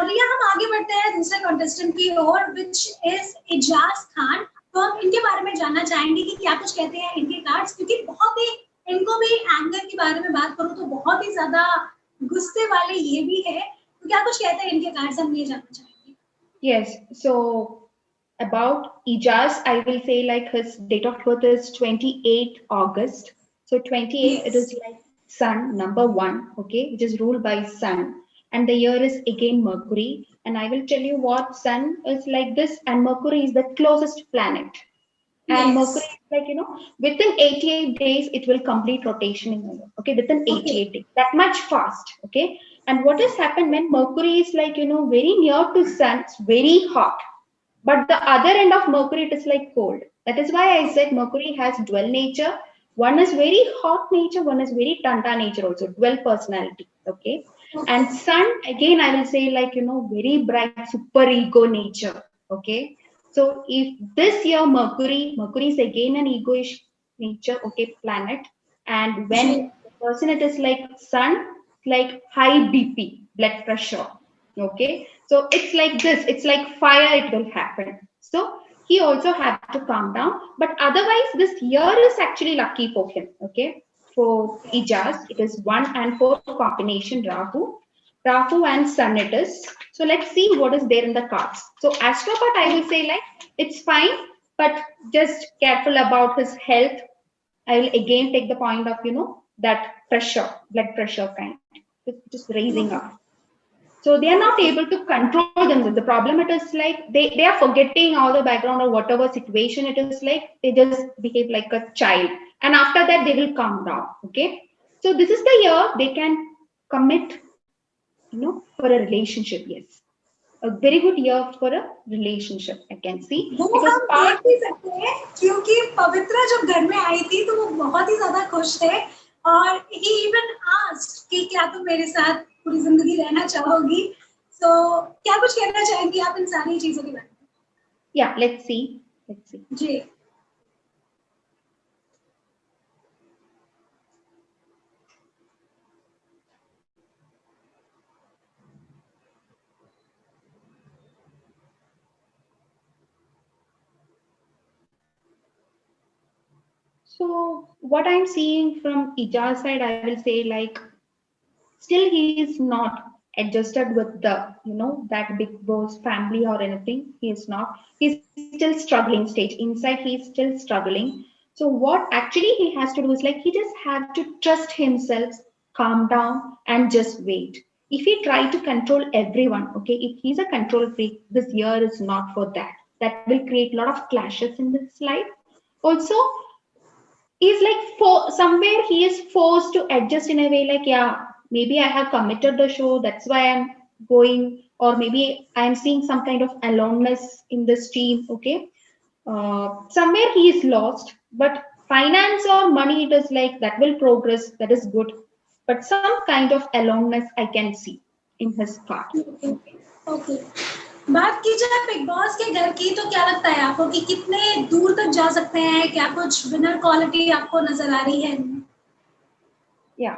रिया, हम आगे बढ़ते हैं दूसरे कॉन्टेस्टेंट की ओर, विच इज इजाज खान। तो हम इनके बारे में जानना चाहेंगे कि क्या कुछ कहते हैं इनके कार्ड्स, क्योंकि बहुत ही इनको भी एंगर के बारे में बात करूं तो बहुत ही ज्यादा गुस्से वाले ये भी है। तो क्या कुछ कहते हैं इनके कार्ड्स, हम ये जानना चाहेंगे। Yes, so about Ijaz, I will say like his date of birth is 28 August. So 28, it Yes. is like Sun, number one, okay, which is ruled by Sun. And the year is again Mercury. And I will tell you what Sun is like this, and Mercury is the closest planet. And Mercury Yes. is like, within 88 days, it will complete rotation in the year. Okay, within Okay. 88 days, that much fast. Okay. And what has happened when Mercury is like, very near to Sun, it's very hot. But the other end of Mercury, it is like cold. That is why I said Mercury has dual nature. One is very hot nature, one is very Tanda nature also, dual personality. Okay. Okay. And Sun, again, I will say like, very bright, super ego nature. Okay. So if this year Mercury is again an egoish nature, okay, planet. And when ji. the person it is like Sun, like high BP, blood pressure. Okay. So it's like this, it's like fire, it will happen. So he also had to calm down. But otherwise, this year is actually lucky for him. Okay. For Ijaz, it is 1 and 4 combination Rahu. Rahu and Sun it is. So let's see what is there in the cards. So Astropart, I will say like it's fine, but just careful about his health. I will again take the point of that pressure, blood pressure kind, it's just raising up. So they are not Okay. able to control themselves. The problem it is like they are forgetting all the background or whatever situation it is like, they just behave like a child. And after that, they will calm down. Okay. So this is the year they can commit, for a relationship. Yes. A very good year for a relationship, I can see. वो Because हम part देख भी सकते हैं, क्योंकि पवित्रा जब घर में आई थी तो वो बहुत ही ज्यादा खुश थे। और ही इवन आस्क्ड कि क्या तुम मेरे साथ पूरी जिंदगी रहना चाहोगी। सो क्या कुछ कहना चाहेंगी आप इन सारी चीजों के बारे yeah, let's see. Let's see. में। जी। So what I'm seeing from Ijaz side, I will say like still he is not adjusted with the that big boss family or anything. He is not. He's still struggling stage. Inside he is still struggling. So what actually he has to do is like he just have to trust himself, calm down, and just wait. If he try to control everyone, okay, if he's a control freak, this year is not for that. That will create a lot of clashes in this life. Also, he's like for somewhere he is forced to adjust in a way like, yeah, maybe I have committed the show, that's why I'm going, or maybe I'm seeing some kind of aloneness in this team. Okay. Somewhere he is lost, but finance or money, it is like that will progress, that is good, but some kind of aloneness I can see in his part. Okay. Okay. बात की जाए big boss के घर की, तो क्या लगता है आपको कि कितने दूर तक जा सकते हैं? क्या कुछ विनर क्वालिटी आपको नजर आ रही है? Yeah.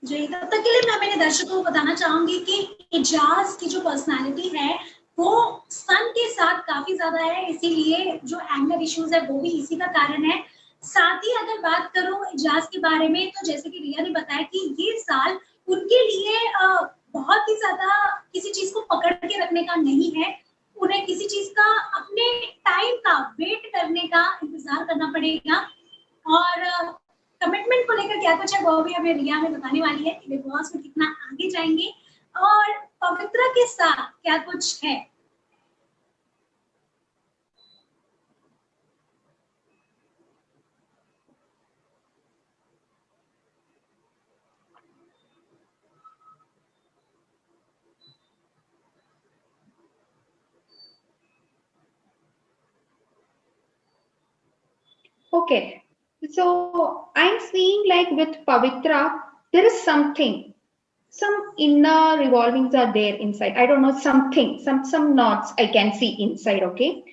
जी, तब तक के लिए मैं मेरे दर्शकों को बताना चाहूंगी कि इजाज की जो पर्सनालिटी है वो सन के साथ काफी ज्यादा है, इसीलिए जो एंगर इश्यूज है वो भी इसी का कारण है। साथ ही अगर बात करूं इजाज के बारे में, तो जैसे कि रिया ने बताया कि ये साल उनके लिए बहुत ही ज्यादा किसी चीज को पकड़ के रखने का नहीं है। उन्हें किसी चीज का अपने टाइम का वेट करने का इंतजार करना पड़ेगा। और कमिटमेंट को लेकर क्या कुछ है वो भी हमें रिया में बताने वाली है कि बिग बॉस में कितना आगे जाएंगे और पवित्रा के साथ क्या कुछ है। Okay. So I'm seeing like with Pavitra, there is something, some inner revolvings are there inside. I don't know, something, some knots I can see inside. Okay.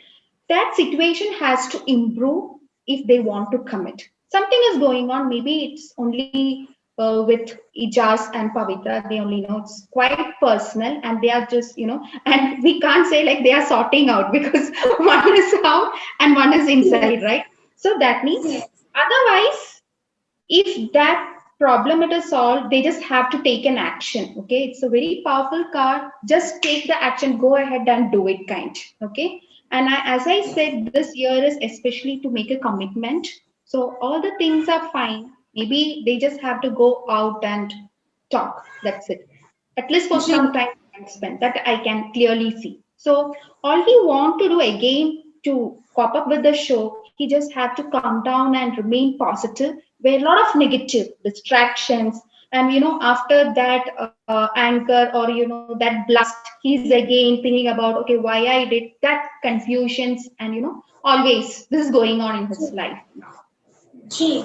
That situation has to improve if they want to commit. Something is going on. Maybe it's only with Ijaz and Pavitra. They only know it's quite personal, and they are just, and we can't say like they are sorting out because one is out and one is inside, right? So that means Yes. otherwise, if that problem it is solved, they just have to take an action. Okay, it's a very powerful card. Just take the action, go ahead and do it, kind. Okay, and as I said, this year is especially to make a commitment. So all the things are fine. Maybe they just have to go out and talk. That's it. At least for ji. some time spent. That I can clearly see. So all he want to do again to cop up with the show, he just have to calm down and remain positive. Where a lot of negative distractions, and after that anger, or that blast, he's again thinking about, okay, why I did that, confusions, and always this is going on in his life now. जी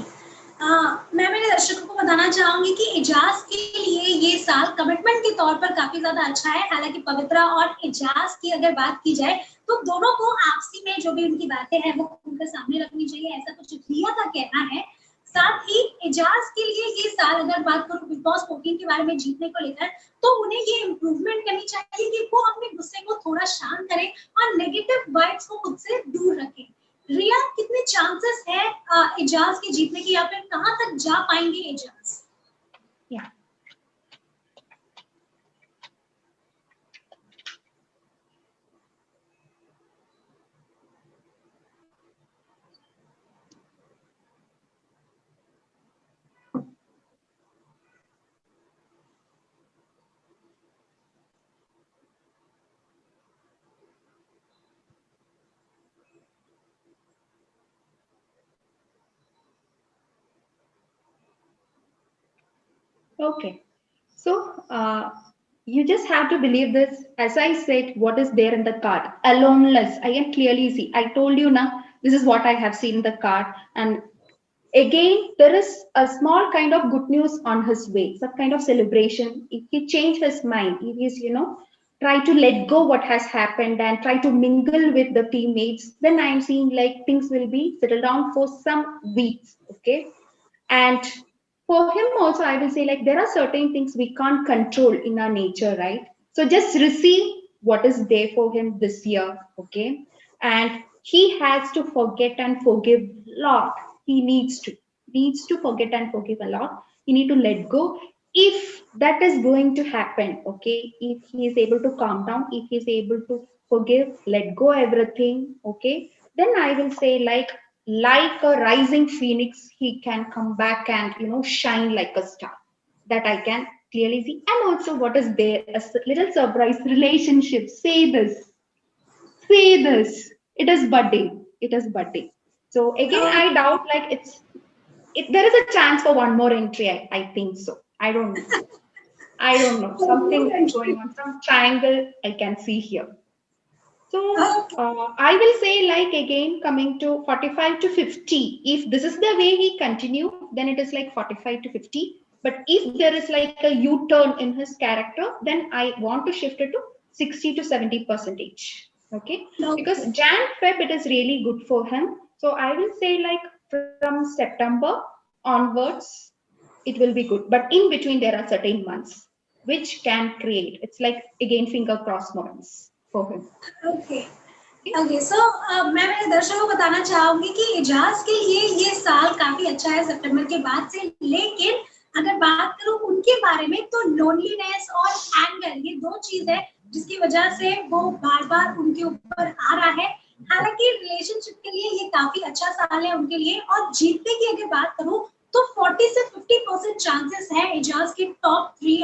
मैं मेरे दर्शकों को बताना चाहूंगी कि इजाज के लिए ये साल कमिटमेंट के तौर पर काफी ज्यादा अच्छा है। हालांकि पवित्रा और इजाज की अगर बात की जाए तो दोनों को आपसी में जो भी उनकी बातें हैं वो उनके सामने रखनी चाहिए, ऐसा कुछ रिया का कहना है। साथ ही इजाज के लिए ये साल अगर बात करूं बिग बॉस 14 के बारे में जीतने को लेकर, तो उन्हें ये इम्प्रूवमेंट करनी चाहिए कि वो अपने गुस्से को थोड़ा शांत करें और नेगेटिव वाइब्स को खुद से दूर रखें। रिया, कितने चांसेस है इजाज के जीतने की, या फिर कहां तक जा पाएंगे Ijaz? Yeah. Okay. So you just have to believe this. As I said, what is there in the card? Aloneness. I can clearly see. I told you now, this is what I have seen in the card. And again, there is a small kind of good news on his way, some kind of celebration. If he changed his mind, if he's, try to let go what has happened and try to mingle with the teammates, then I'm seeing like things will be settled down for some weeks. Okay. And for him also, I will say like there are certain things we can't control in our nature, right? So just receive what is there for him this year, okay? And he has to forget and forgive a lot. He needs to forget and forgive a lot. He need to let go. If that is going to happen, okay, if he is able to calm down, if he is able to forgive, let go everything, okay, then I will say like a rising phoenix, he can come back and shine like a star. That I can clearly see. And also, what is there? A little surprise relationship. Say this. It is budding. It is budding. So again, I doubt like there is a chance for one more entry. I think so. I don't know. I don't know. Something is going on. Some triangle I can see here. So I will say like again coming to 45 to 50. If this is the way he continue, then it is like 45 to 50. But if there is like a U-turn in his character, then I want to shift it to 60 to 70 percentage. Okay, because Jan Feb it is really good for him. So I will say like from September onwards, it will be good. But in between there are certain months which can create. It's like again finger cross moments for him. Okay. Okay so मैं मेरे दर्शकों को बताना चाहूंगी कि इजाज के लिए ये साल काफी अच्छा है सितंबर के बाद से। लेकिन अगर बात करूं उनके बारे में, तो लोनलीनेस और एंगर, ये दो चीज है जिसकी वजह से वो बार बार उनके ऊपर आ रहा है। हालांकि रिलेशनशिप के लिए ये काफी अच्छा साल है उनके लिए। और जीतने की अगर बात करूं तो 40 से 50% चांसेस है इजाज के टॉप 3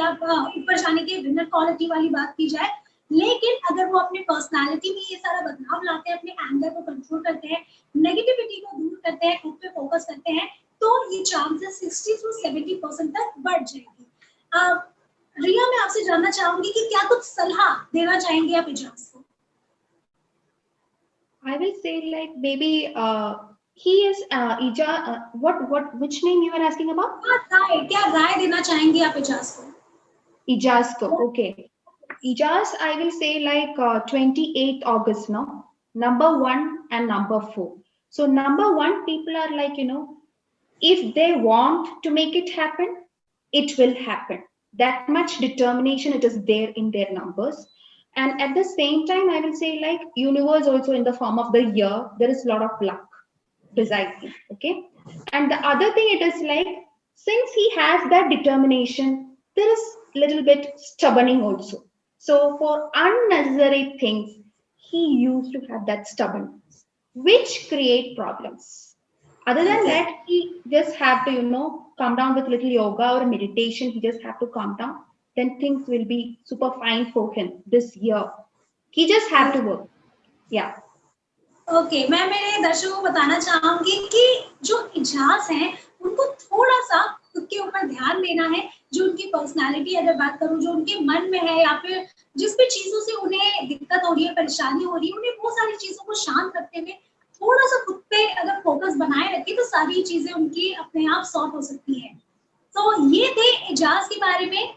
ऊपर जाने के, विनर क्वालिटी वाली बात की जाए। लेकिन अगर वो अपने पर्सनालिटी में ये सारा बदलाव लाते हैं, अपने एंगर को कंट्रोल करते हैं, नेगेटिविटी को दूर करते हैं, खुद पे फोकस करते हैं, तो ये चांसेस 60 to 70% तक बढ़ जाएगी। रिया, मैं आपसे जानना चाहूंगी कि क्या कुछ सलाह देना चाहेंगे आप इजाज को? I will say like maybe he is which name you are asking about? क्या राय देना चाहेंगे आप इजाज को? इजाज को, okay. Ijaz, I will say like 28th August, no? Number 1 and number 4. So number 1, people are like, if they want to make it happen, it will happen. That much determination, it is there in their numbers. And at the same time, I will say like universe also in the form of the year, there is a lot of luck residing. Okay. And the other thing it is like, since he has that determination, there is little bit stubborning also. So for unnecessary things, he used to have that stubbornness, which create problems. Other than Okay. that, he just have to, calm down with little yoga or meditation. He just have to calm down. Then things will be super fine for him this year. He just have to work. Yeah. Okay मैं मेरे दर्शकों को बताना चाहूंगी कि जो इजाज हैं उनको थोड़ा सा खुद के ऊपर ध्यान देना है। जो उनकी पर्सनालिटी अगर बात करूं, जो उनके मन में है या फिर जिस भी चीजों से उन्हें दिक्कत हो रही है, परेशानी हो रही है, उन्हें वो सारी चीजों को शांत रखते हुए थोड़ा सा खुद पे अगर फोकस बनाए रखे तो सारी चीजें उनकी अपने आप सॉर्ट हो सकती है। तो ये थे इजाज के बारे में।